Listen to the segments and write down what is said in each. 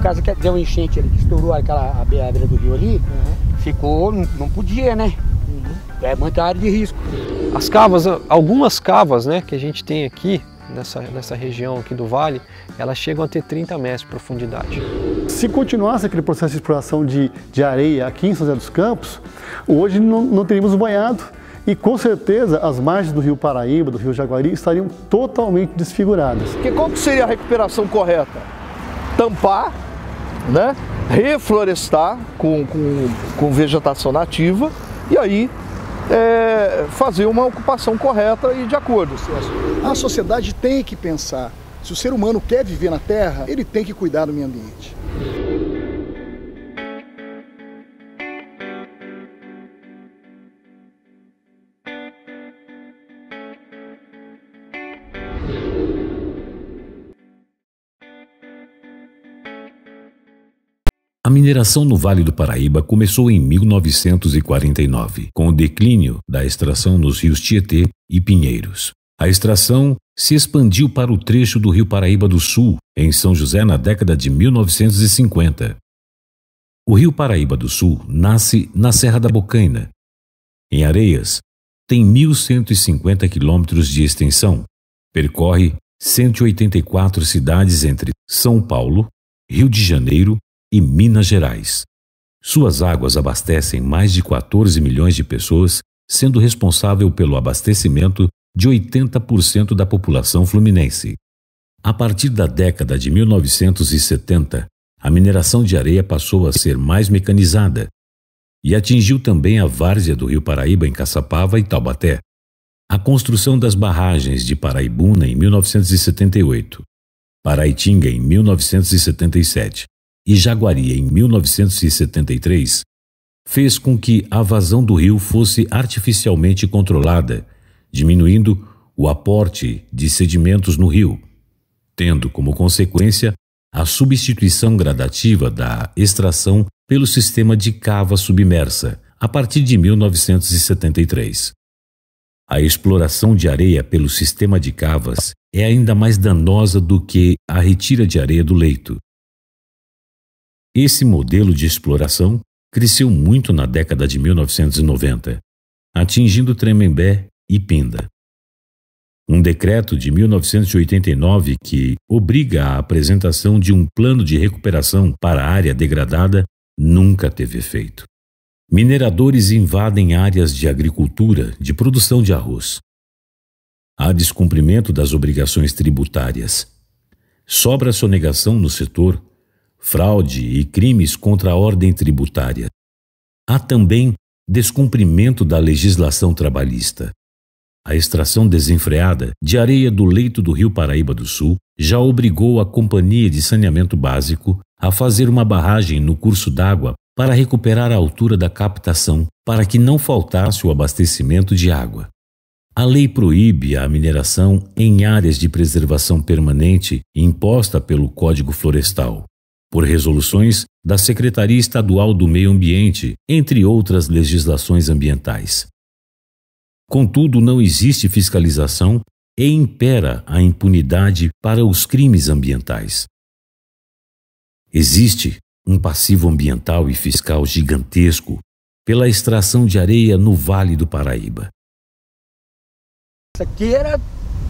caso que deu uma enchente ali, que estourou a beira do rio ali, ficou, não podia, né? É muita área de risco. As cavas, algumas cavas, né, que a gente tem aqui, nessa região aqui do vale, elas chegam a ter 30 metros de profundidade. Se continuasse aquele processo de exploração de areia aqui em São José dos Campos, hoje não teríamos banhado e com certeza as margens do rio Paraíba, do rio Jaguari, estariam totalmente desfiguradas. Porque qual que seria a recuperação correta? Tampar, né? Reflorestar com vegetação nativa e aí fazer uma ocupação correta e de acordo. A sociedade tem que pensar, se o ser humano quer viver na Terra, ele tem que cuidar do meio ambiente. A mineração no Vale do Paraíba começou em 1949, com o declínio da extração nos rios Tietê e Pinheiros. A extração se expandiu para o trecho do Rio Paraíba do Sul, em São José, na década de 1950. O Rio Paraíba do Sul nasce na Serra da Bocaina. Em Areias, tem 1.150 quilômetros de extensão, percorre 184 cidades entre São Paulo, Rio de Janeiro e Minas Gerais. Suas águas abastecem mais de 14 milhões de pessoas, sendo responsável pelo abastecimento de 80% da população fluminense. A partir da década de 1970, a mineração de areia passou a ser mais mecanizada e atingiu também a várzea do Rio Paraíba em Caçapava e Taubaté. A construção das barragens de Paraibuna em 1978, Paraitinga em 1977 e Jaguari em 1973, fez com que a vazão do rio fosse artificialmente controlada, diminuindo o aporte de sedimentos no rio, tendo como consequência a substituição gradativa da extração pelo sistema de cava submersa, a partir de 1973. A exploração de areia pelo sistema de cavas é ainda mais danosa do que a retira de areia do leito. Esse modelo de exploração cresceu muito na década de 1990, atingindo Tremembé e Pinda. Um decreto de 1989 que obriga a apresentação de um plano de recuperação para a área degradada nunca teve efeito. Mineradores invadem áreas de agricultura, de produção de arroz. Há descumprimento das obrigações tributárias. Sobra sonegação no setor, fraude e crimes contra a ordem tributária. Há também descumprimento da legislação trabalhista. A extração desenfreada de areia do leito do Rio Paraíba do Sul já obrigou a Companhia de Saneamento Básico a fazer uma barragem no curso d'água para recuperar a altura da captação, para que não faltasse o abastecimento de água. A lei proíbe a mineração em áreas de preservação permanente imposta pelo Código Florestal, por resoluções da Secretaria Estadual do Meio Ambiente, entre outras legislações ambientais. Contudo, não existe fiscalização e impera a impunidade para os crimes ambientais. Existe um passivo ambiental e fiscal gigantesco pela extração de areia no Vale do Paraíba. Isso aqui era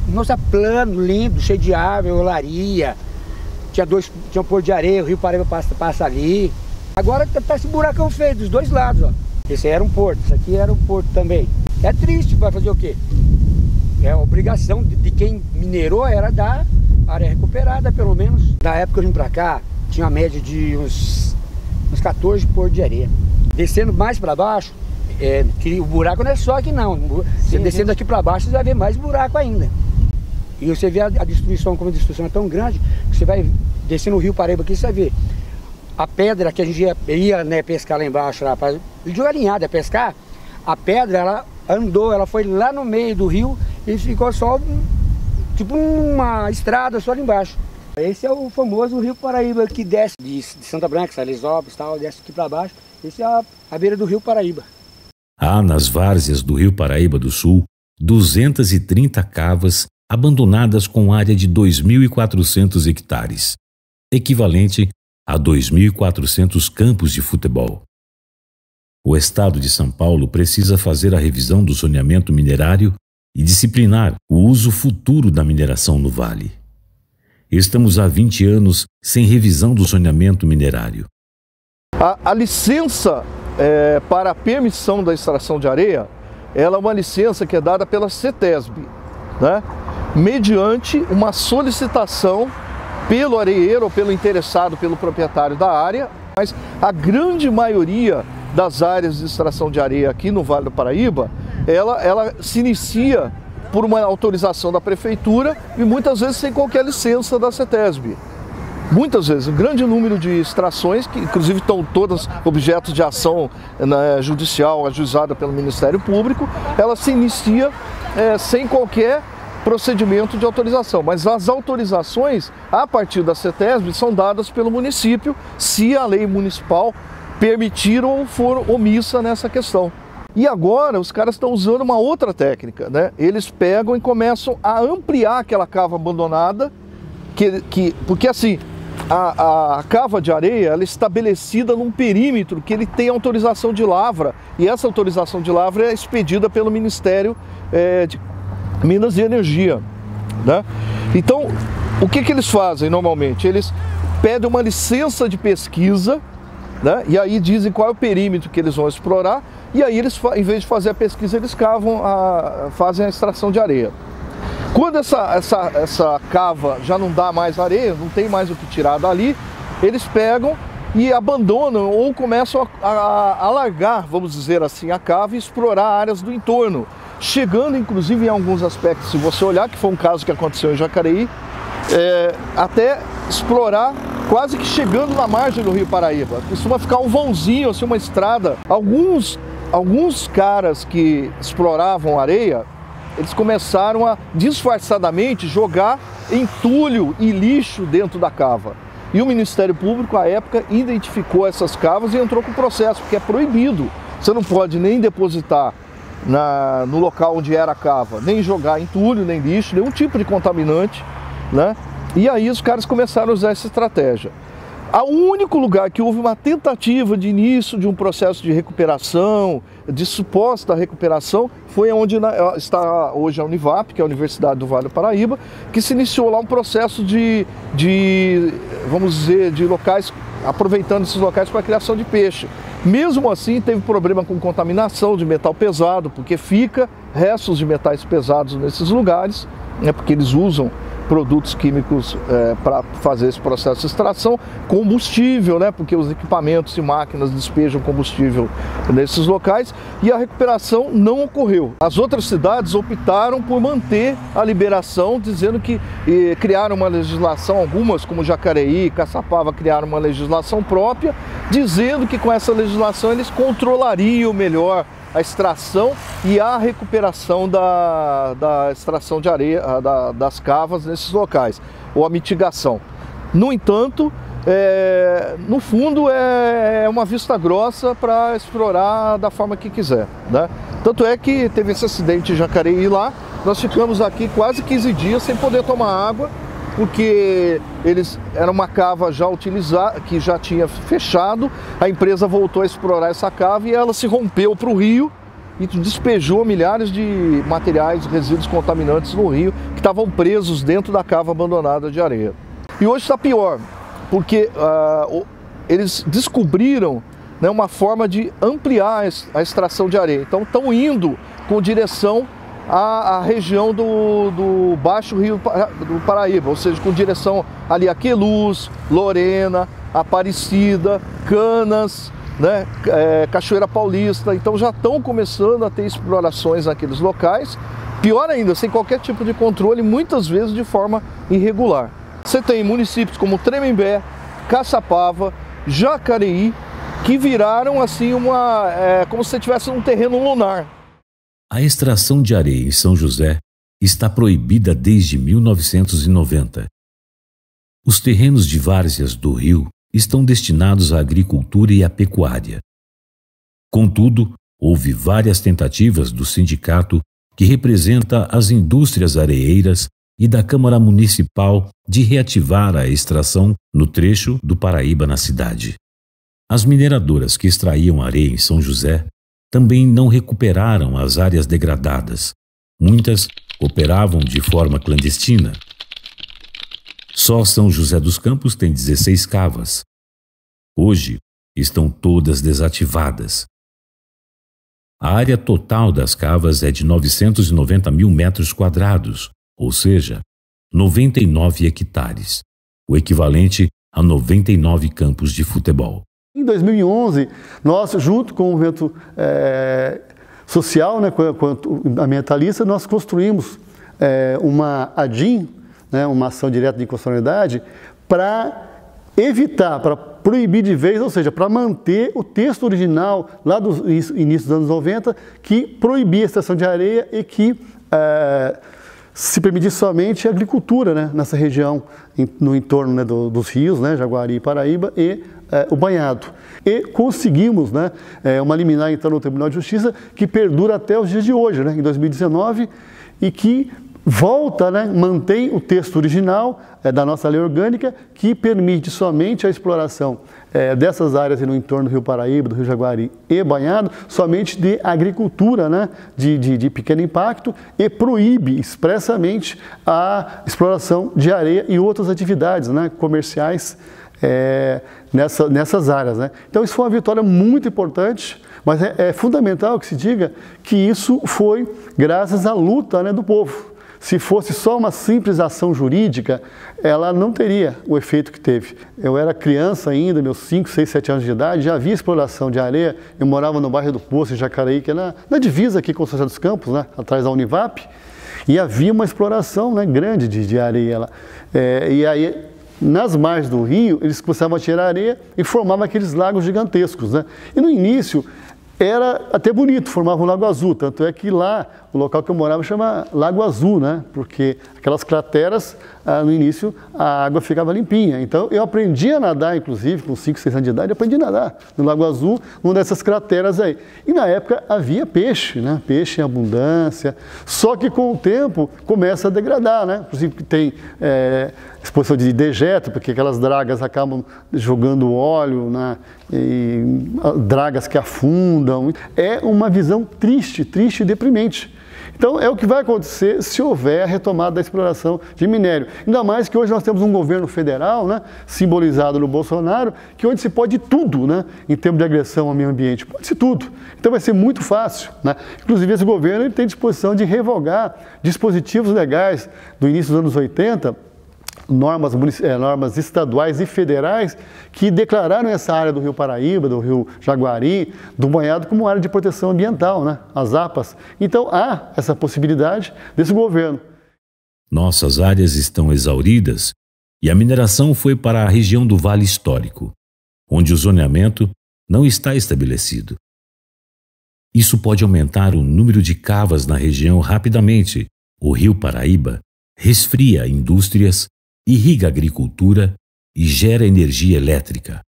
nossa plano, lindo, cheio de árvore, olaria. Tinha um porto de areia, o Rio Paraíba passa ali. Agora tá esse buracão feio dos dois lados, ó. Esse era um porto, isso aqui era um porto também. É triste, vai fazer o quê? É a obrigação de quem minerou era dar área recuperada, pelo menos. Na época que eu vim pra cá, tinha uma média de uns 14 portos de areia. Descendo mais para baixo, que o buraco não é só aqui não. Você descendo aqui para baixo, você vai ver mais buraco ainda. E você vê a destruição, como a destruição é tão grande, que você vai descendo o Rio Paraíba aqui, você vai ver a pedra que a gente ia né, pescar lá embaixo, lá, de galinhada pescar, a pedra ela andou, ela foi lá no meio do rio e ficou só tipo uma estrada só ali embaixo. Esse é o famoso Rio Paraíba que desce de Santa Branca, Salesópolis, tal, desce aqui para baixo. Esse é a beira do Rio Paraíba. Há nas várzeas do Rio Paraíba do Sul 230 cavas abandonadas com área de 2.400 hectares, equivalente a 2.400 campos de futebol. O Estado de São Paulo precisa fazer a revisão do zoneamento minerário e disciplinar o uso futuro da mineração no Vale. Estamos há 20 anos sem revisão do zoneamento minerário. A licença para a permissão da extração de areia, ela é uma licença que é dada pela CETESB, né? Mediante uma solicitação pelo areeiro ou pelo interessado, pelo proprietário da área, mas a grande maioria das áreas de extração de areia aqui no Vale do Paraíba, ela se inicia por uma autorização da prefeitura e muitas vezes sem qualquer licença da CETESB. Muitas vezes, um grande número de extrações, que inclusive estão todas objetos de ação judicial ajuizada pelo Ministério Público, ela se inicia sem qualquer procedimento de autorização. Mas as autorizações, a partir da CETESB, são dadas pelo município, se a lei municipal permitir ou for omissa nessa questão. E agora os caras estão usando uma outra técnica, né? Eles pegam e começam a ampliar aquela cava abandonada, porque assim, a cava de areia ela é estabelecida num perímetro que ele tem autorização de lavra, e essa autorização de lavra é expedida pelo Ministério de Minas e Energia, né? Então, o que eles fazem normalmente? Eles pedem uma licença de pesquisa, né? E aí dizem qual é o perímetro que eles vão explorar, e aí eles, em vez de fazer a pesquisa, eles fazem a extração de areia. Quando essa cava já não dá mais areia, não tem mais o que tirar dali, eles pegam e abandonam ou começam a alargar, vamos dizer assim, a cava e explorar áreas do entorno, chegando inclusive em alguns aspectos, se você olhar, que foi um caso que aconteceu em Jacareí, até explorar quase que chegando na margem do Rio Paraíba. Costuma ficar um vãozinho, assim, uma estrada. Alguns caras que exploravam areia, eles começaram a disfarçadamente jogar entulho e lixo dentro da cava. E o Ministério Público, à época, identificou essas cavas e entrou com o processo, porque é proibido. Você não pode nem depositar no local onde era a cava, nem jogar entulho, nem lixo, nenhum tipo de contaminante, né? E aí os caras começaram a usar essa estratégia. O único lugar que houve uma tentativa de início de um processo de recuperação, de suposta recuperação, foi onde está hoje a Univap, que é a Universidade do Vale do Paraíba, que se iniciou lá um processo vamos dizer, de locais, aproveitando esses locais para a criação de peixe. Mesmo assim, teve problema com contaminação de metal pesado, porque fica restos de metais pesados nesses lugares, né, porque eles usam produtos químicos para fazer esse processo de extração, combustível, né, porque os equipamentos e máquinas despejam combustível nesses locais, e a recuperação não ocorreu. As outras cidades optaram por manter a liberação, dizendo que criaram uma legislação, algumas como Jacareí, Caçapava criaram uma legislação própria, dizendo que com essa legislação eles controlariam melhor a extração e a recuperação da extração de areia, das cavas nesses locais, ou a mitigação. No entanto, no fundo é uma vista grossa para explorar da forma que quiser, né? Tanto é que teve esse acidente em Jacareí lá, nós ficamos aqui quase 15 dias sem poder tomar água, porque era uma cava já utilizada, que já tinha fechado, a empresa voltou a explorar essa cava e ela se rompeu para o rio e despejou milhares de materiais, resíduos contaminantes no rio, que estavam presos dentro da cava abandonada de areia. E hoje está pior, porque eles descobriram, né, uma forma de ampliar a extração de areia. Então estão indo com direção a região do Baixo Rio do Paraíba, ou seja, com direção ali a Queluz, Lorena, Aparecida, Canas, né, Cachoeira Paulista. Então já estão começando a ter explorações naqueles locais, pior ainda, sem qualquer tipo de controle, muitas vezes de forma irregular. Você tem municípios como Tremembé, Caçapava, Jacareí, que viraram assim como se tivesse um terreno lunar. A extração de areia em São José está proibida desde 1990. Os terrenos de várzeas do rio estão destinados à agricultura e à pecuária. Contudo, houve várias tentativas do sindicato que representa as indústrias areeiras e da Câmara Municipal de reativar a extração no trecho do Paraíba na cidade. As mineradoras que extraíam areia em São José também não recuperaram as áreas degradadas. Muitas operavam de forma clandestina. Só São José dos Campos tem 16 cavas. Hoje estão todas desativadas. A área total das cavas é de 990 mil metros quadrados, ou seja, 99 hectares, o equivalente a 99 campos de futebol. Em 2011, nós, junto com o movimento social, ambientalista, nós construímos uma ADIM, uma ação direta de inconstitucionalidade, para evitar, para proibir de vez, ou seja, para manter o texto original lá do início dos anos 90, que proibia a extração de areia e que se permitisse somente a agricultura nessa região, no entorno dos rios, Jaguari e Paraíba, e o banhado. E conseguimos uma liminar então no Tribunal de Justiça que perdura até os dias de hoje, em 2019, e que volta, mantém o texto original da nossa lei orgânica, que permite somente a exploração dessas áreas no entorno do Rio Paraíba, do Rio Jaguari e banhado, somente de agricultura de pequeno impacto, e proíbe expressamente a exploração de areia e outras atividades comerciais nessas áreas. Então isso foi uma vitória muito importante, mas é fundamental que se diga que isso foi graças à luta do povo. Se fosse só uma simples ação jurídica, ela não teria o efeito que teve. Eu era criança ainda, meus 5, 6, 7 anos de idade, já havia exploração de areia. Eu morava no bairro do Poço, em Jacareí, que é na divisa aqui com São José dos Campos, atrás da Univap, e havia uma exploração grande de areia lá. E aí, nas margens do rio, eles começavam a tirar areia e formavam aqueles lagos gigantescos. E no início, era até bonito, formava um lago azul, tanto é que lá, o local que eu morava chama Lago Azul, porque aquelas crateras, no início, a água ficava limpinha. Então, eu aprendi a nadar, inclusive, com 5, 6 anos de idade, aprendi a nadar no Lago Azul, numa dessas crateras aí. E na época havia peixe, peixe em abundância, só que com o tempo começa a degradar, Inclusive tem exposição de dejeto, porque aquelas dragas acabam jogando óleo, e dragas que afundam. É uma visão triste e deprimente. Então é o que vai acontecer se houver a retomada da exploração de minério. Ainda mais que hoje nós temos um governo federal, simbolizado no Bolsonaro, que onde se pode tudo, em termos de agressão ao meio ambiente, pode-se tudo. Então vai ser muito fácil. Inclusive esse governo ele tem disposição de revogar dispositivos legais do início dos anos 80, normas estaduais e federais que declararam essa área do Rio Paraíba, do Rio Jaguari, do banhado como área de proteção ambiental, as APAs. Então há essa possibilidade desse governo. Nossas áreas estão exauridas e a mineração foi para a região do Vale Histórico, onde o zoneamento não está estabelecido. Isso pode aumentar o número de cavas na região rapidamente. O Rio Paraíba resfria indústrias, irriga a agricultura e gera energia elétrica,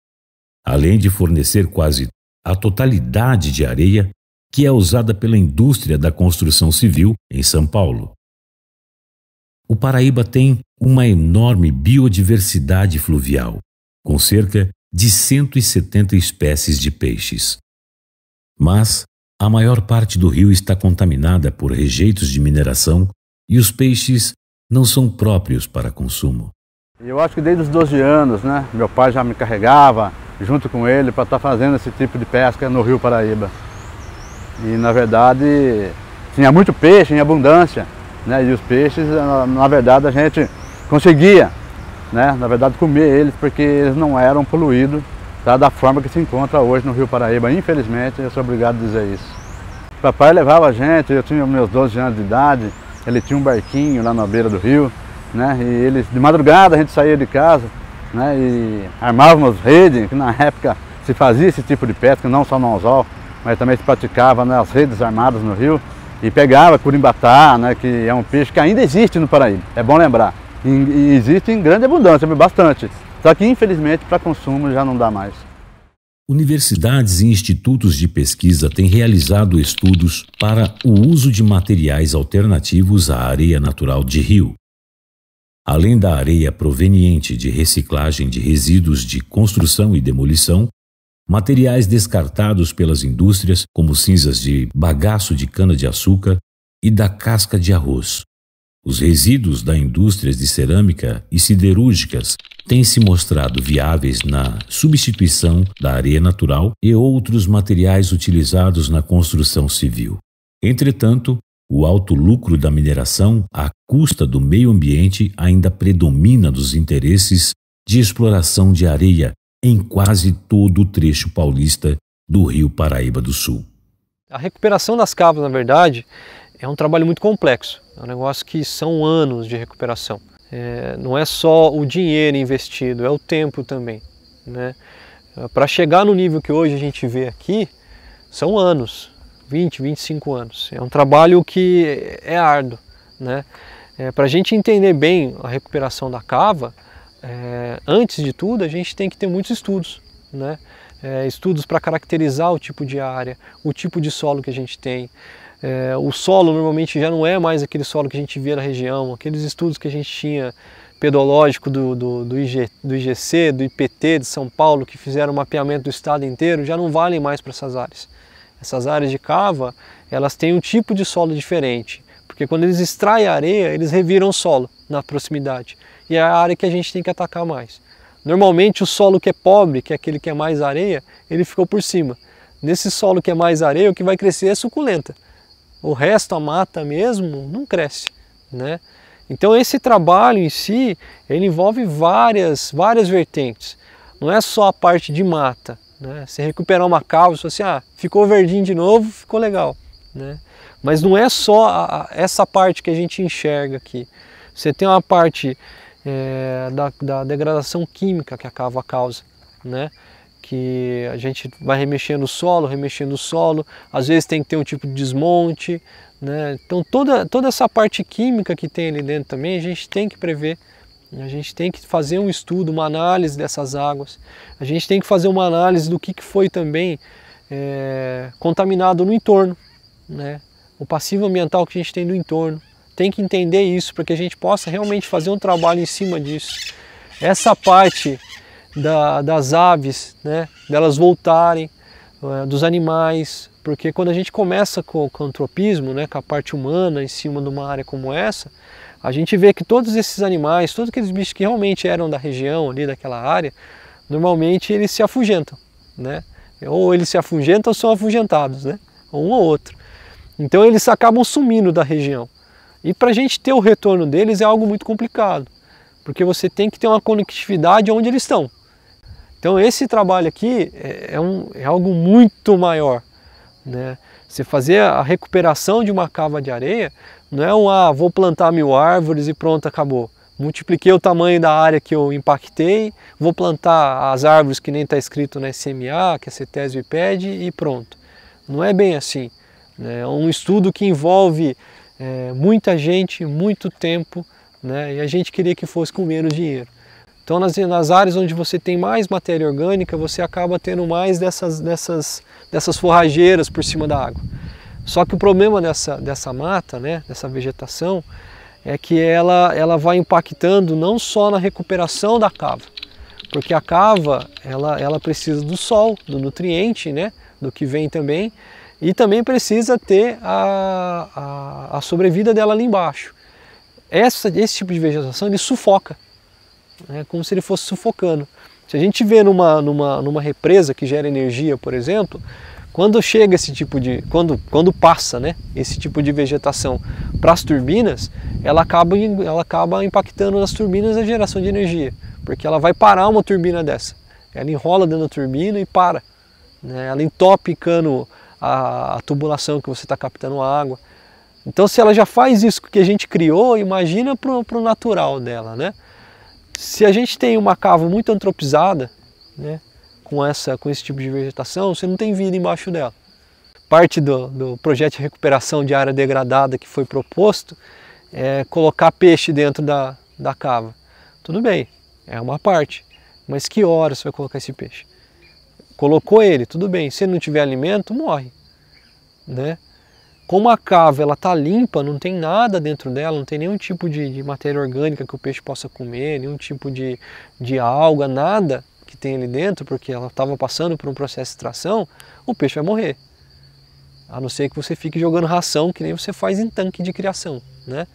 além de fornecer quase a totalidade de areia que é usada pela indústria da construção civil em São Paulo. O Paraíba tem uma enorme biodiversidade fluvial, com cerca de 170 espécies de peixes. Mas a maior parte do rio está contaminada por rejeitos de mineração e os peixes não são próprios para consumo. Eu acho que desde os 12 anos, meu pai já me carregava junto com ele para estar fazendo esse tipo de pesca no Rio Paraíba. E na verdade tinha muito peixe em abundância, e os peixes, na verdade, a gente conseguia, na verdade, comer eles porque eles não eram poluídos da forma que se encontra hoje no Rio Paraíba. Infelizmente, eu sou obrigado a dizer isso. O papai levava a gente, eu tinha meus 12 anos de idade, ele tinha um barquinho lá na beira do rio, e ele, de madrugada a gente saía de casa, e armávamos redes, que na época se fazia esse tipo de pesca, não só no anzol, mas também se praticava as redes armadas no rio, e pegava curimbatá, que é um peixe que ainda existe no Paraíba, é bom lembrar, e existe em grande abundância, bastante, só que infelizmente para consumo já não dá mais. Universidades e institutos de pesquisa têm realizado estudos para o uso de materiais alternativos à areia natural de rio. Além da areia proveniente de reciclagem de resíduos de construção e demolição, materiais descartados pelas indústrias, como cinzas de bagaço de cana-de-açúcar e da casca de arroz. Os resíduos da indústrias de cerâmica e siderúrgicas têm se mostrado viáveis na substituição da areia natural e outros materiais utilizados na construção civil. Entretanto, o alto lucro da mineração à custa do meio ambiente ainda predomina dos interesses de exploração de areia em quase todo o trecho paulista do Rio Paraíba do Sul. A recuperação das cavas, na verdade, é um trabalho muito complexo. É um negócio que são anos de recuperação. Não é só o dinheiro investido, é o tempo também, né? Para chegar no nível que hoje a gente vê aqui, são anos. 20, 25 anos. É um trabalho que é árduo, né? Para a gente entender bem a recuperação da cava, antes de tudo a gente tem que ter muitos estudos, né? Estudos para caracterizar o tipo de área, o tipo de solo que a gente tem. O solo normalmente já não é mais aquele solo que a gente via na região, aqueles estudos que a gente tinha pedológico do IGC, do IPT de São Paulo, que fizeram o mapeamento do estado inteiro, já não valem mais para essas áreas. Essas áreas de cava, elas têm um tipo de solo diferente, porque quando eles extraem a areia, eles reviram o solo na proximidade, e é a área que a gente tem que atacar mais. Normalmente o solo que é pobre, que é aquele que é mais areia, ele ficou por cima. Nesse solo que é mais areia, o que vai crescer é suculenta. O resto, a mata mesmo, não cresce, né? Então esse trabalho em si, ele envolve várias vertentes. Não é só a parte de mata, né? Você recuperar uma cava, você assim, ficou verdinho de novo, ficou legal, né? Mas não é só essa parte que a gente enxerga aqui. Você tem uma parte da degradação química que a cava causa, né? Que a gente vai remexendo o solo, às vezes tem que ter um tipo de desmonte, né? Então toda essa parte química que tem ali dentro também a gente tem que prever. A gente tem que fazer um estudo, uma análise dessas águas. A gente tem que fazer uma análise do que foi também contaminado no entorno, né? O passivo ambiental que a gente tem no entorno. Tem que entender isso para que a gente possa realmente fazer um trabalho em cima disso. Essa parte das aves, né? Delas voltarem, dos animais, porque quando a gente começa com o antropismo, né? Com a parte humana em cima de uma área como essa, a gente vê que todos esses animais, todos aqueles bichos que realmente eram da região ali, daquela área, normalmente eles se afugentam, né? Ou eles se afugentam ou são afugentados, né? Ou um ou outro. Então eles acabam sumindo da região. E para a gente ter o retorno deles é algo muito complicado, porque você tem que ter uma conectividade onde eles estão. Então esse trabalho aqui é algo muito maior, né? Você fazer a recuperação de uma cava de areia não é vou plantar 1000 árvores e pronto, acabou. Multipliquei o tamanho da área que eu impactei, vou plantar as árvores que nem está escrito na SMA, que a CETESB pede e pronto. Não é bem assim, né? É um estudo que envolve muita gente, muito tempo, né? E a gente queria que fosse com menos dinheiro. Então nas áreas onde você tem mais matéria orgânica, você acaba tendo mais dessas forrageiras por cima da água. Só que o problema dessa mata, né, dessa vegetação, é que ela vai impactando não só na recuperação da cava, porque a cava ela precisa do sol, do nutriente, né, do que vem também, e também precisa ter a sobrevida dela ali embaixo. Esse tipo de vegetação ele sufoca, né, como se ele fosse sufocando. Se a gente vê numa represa que gera energia, por exemplo, quando chega esse tipo de, quando passa, né, esse tipo de vegetação para as turbinas, ela acaba impactando nas turbinas a geração de energia, porque ela vai parar uma turbina dessa. Ela enrola dentro da turbina e para, né, ela entope cano a tubulação que você está captando a água. Então se ela já faz isso que a gente criou, imagina para o natural dela, né? Se a gente tem uma cava muito antropizada, né, com esse tipo de vegetação, você não tem vida embaixo dela. Parte do projeto de recuperação de área degradada que foi proposto é colocar peixe dentro da cava. Tudo bem, é uma parte, mas que horas você vai colocar esse peixe? Colocou ele, tudo bem, se ele não tiver alimento, morre, né? Como a cava ela está limpa, não tem nada dentro dela, não tem nenhum tipo de matéria orgânica que o peixe possa comer, nenhum tipo de alga, nada que tem ali dentro, porque ela estava passando por um processo de extração, o peixe vai morrer. A não ser que você fique jogando ração, que nem você faz em tanque de criação, né?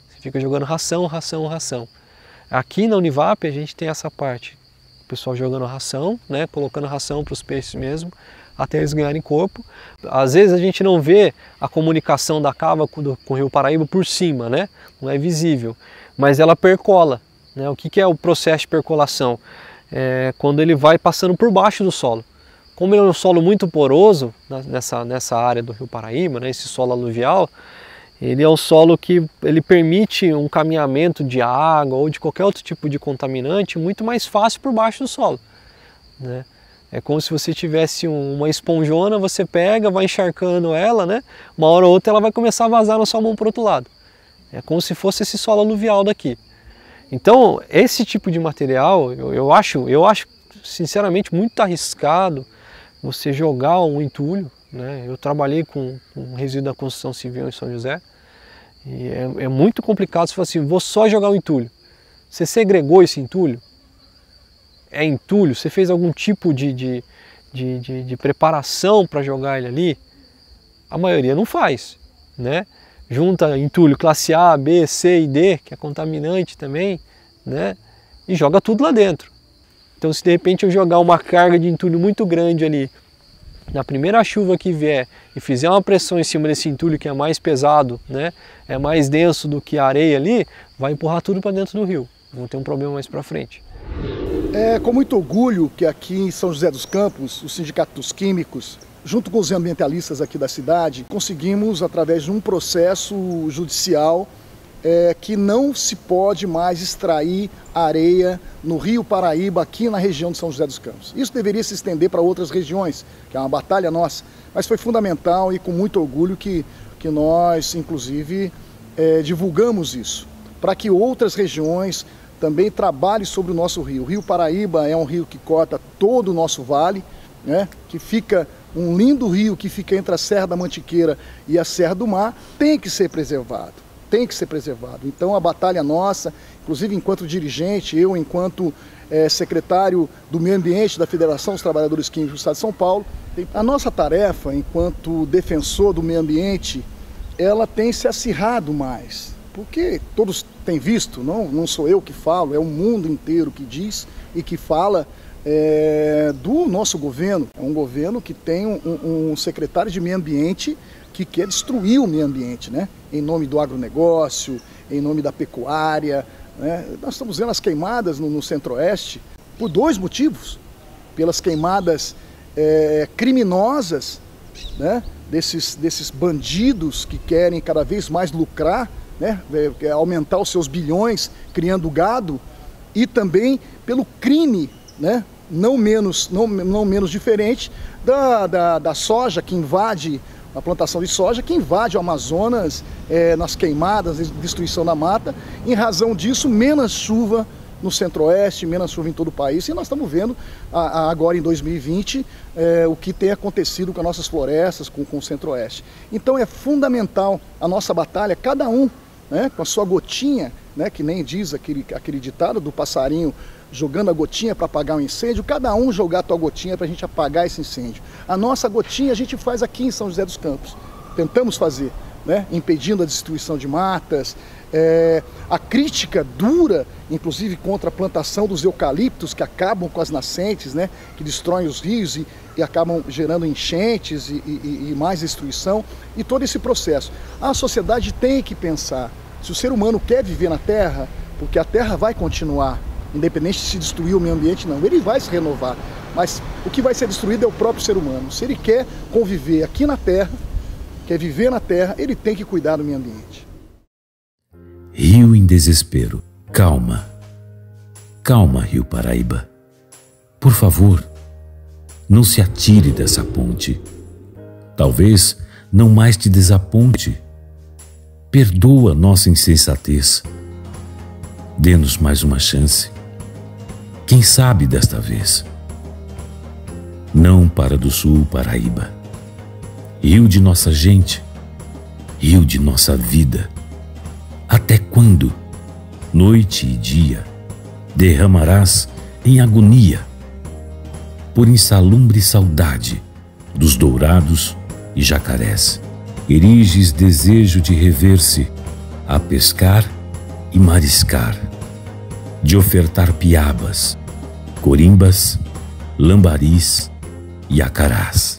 Você fica jogando ração, ração, ração. Aqui na Univap a gente tem essa parte, o pessoal jogando ração, né? Colocando ração para os peixes mesmo, até eles ganharem corpo. Às vezes a gente não vê a comunicação da cava com o Rio Paraíba por cima, né? Não é visível, mas ela percola, né? O que é o processo de percolação? É quando ele vai passando por baixo do solo. Como ele é um solo muito poroso nessa área do Rio Paraíba, né, esse solo aluvial, ele é um solo que ele permite um caminhamento de água ou de qualquer outro tipo de contaminante muito mais fácil por baixo do solo, né? É como se você tivesse uma esponjona, você pega, vai encharcando ela, né? Uma hora ou outra ela vai começar a vazar na sua mão para o outro lado. É como se fosse esse solo aluvial daqui. Então, esse tipo de material, eu acho sinceramente muito arriscado você jogar um entulho, né? Eu trabalhei com resíduo da construção civil em São José e é muito complicado você falar assim, vou só jogar o entulho. Você segregou esse entulho? É entulho? Você fez algum tipo de preparação para jogar ele ali? A maioria não faz, né? Junta entulho classe A, B, C e D, que é contaminante também, né? E joga tudo lá dentro. Então se de repente eu jogar uma carga de entulho muito grande ali, na primeira chuva que vier e fizer uma pressão em cima desse entulho que é mais pesado, né, é mais denso do que a areia ali, vai empurrar tudo para dentro do rio. Vamos ter um problema mais para frente. É com muito orgulho que aqui em São José dos Campos, o Sindicato dos Químicos, junto com os ambientalistas aqui da cidade, conseguimos, através de um processo judicial, que não se pode mais extrair areia no Rio Paraíba, aqui na região de São José dos Campos. Isso deveria se estender para outras regiões, que é uma batalha nossa, mas foi fundamental e com muito orgulho que nós, inclusive, divulgamos isso, para que outras regiões também trabalhem sobre o nosso rio. O Rio Paraíba é um rio que corta todo o nosso vale, né, que fica um lindo rio que fica entre a Serra da Mantiqueira e a Serra do Mar, tem que ser preservado. Tem que ser preservado. Então a batalha nossa, inclusive enquanto dirigente, eu enquanto secretário do Meio Ambiente da Federação dos Trabalhadores Químicos do Estado de São Paulo, a nossa tarefa enquanto defensor do meio ambiente, ela tem se acirrado mais. Porque todos têm visto, não sou eu que falo, é o mundo inteiro que diz e que fala do nosso governo. É um governo que tem um secretário de meio ambiente que quer destruir o meio ambiente, né? Em nome do agronegócio, em nome da pecuária, né? Nós estamos vendo as queimadas no Centro-Oeste por dois motivos. Pelas queimadas criminosas, né? desses bandidos que querem cada vez mais lucrar, né? Aumentar os seus bilhões criando gado, e também pelo crime, né? não menos diferente da soja que invade, a plantação de soja que invade o Amazonas nas queimadas, destruição da mata. Em razão disso, menos chuva no Centro-Oeste, menos chuva em todo o país. E nós estamos vendo agora em 2020 o que tem acontecido com as nossas florestas, com o Centro-Oeste. Então é fundamental a nossa batalha, cada um, né, com a sua gotinha, né, que nem diz aquele ditado do passarinho jogando a gotinha para apagar um incêndio, cada um jogar a tua gotinha para a gente apagar esse incêndio. A nossa gotinha a gente faz aqui em São José dos Campos, tentamos fazer, né, impedindo a destruição de matas, a crítica dura, inclusive contra a plantação dos eucaliptos que acabam com as nascentes, né, que destroem os rios e acabam gerando enchentes e mais destruição, e todo esse processo. A sociedade tem que pensar, se o ser humano quer viver na Terra, porque a Terra vai continuar, independente de se destruir o meio ambiente, não, ele vai se renovar, mas o que vai ser destruído é o próprio ser humano. Se ele quer conviver aqui na Terra, quer viver na Terra, ele tem que cuidar do meio ambiente. Rio em desespero. Calma. Calma, Rio Paraíba. Por favor, não se atire dessa ponte. Talvez não mais te desaponte. Perdoa nossa insensatez. Dê-nos mais uma chance. Quem sabe desta vez? Não para do Sul, Paraíba. Rio de nossa gente. rio de nossa vida, até quando, noite e dia, derramarás em agonia, por insalubre saudade dos dourados e jacarés? Eriges desejo de rever-se a pescar e mariscar, de ofertar piabas, corimbas, lambaris e acarás.